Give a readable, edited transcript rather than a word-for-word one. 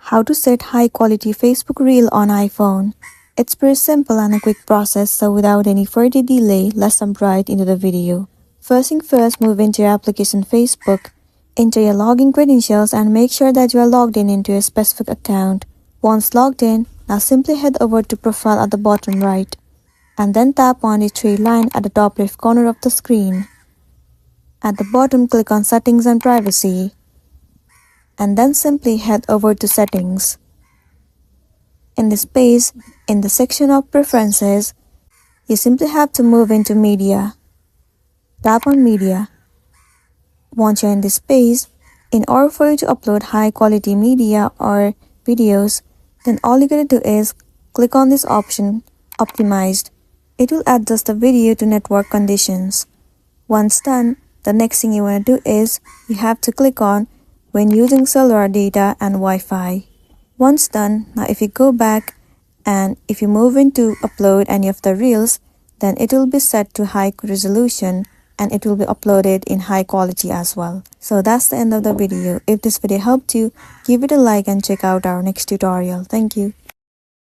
How to set high quality Facebook Reel on iPhone. It's pretty simple and a quick process, so without any further delay, let's jump right into the video. First thing first, move into your application Facebook, enter your login credentials and make sure that you are logged in into a specific account. Once logged in, now simply head over to Profile at the bottom right, and then tap on the three line at the top left corner of the screen. At the bottom, click on Settings and Privacy, and then simply head over to Settings. In this page, in the section of Preferences, you simply have to move into Media. Tap on Media. Once you're in this page, in order for you to upload high quality media or videos, then all you gotta do is click on this option, Optimized. It will adjust the video to network conditions. Once done, the next thing you want to do is you have to click on when using cellular data and Wi-Fi. Once done, now if you go back and if you move into upload any of the reels, then it will be set to high resolution and it will be uploaded in high quality as well. So that's the end of the video. If this video helped you, give it a like and check out our next tutorial. Thank you.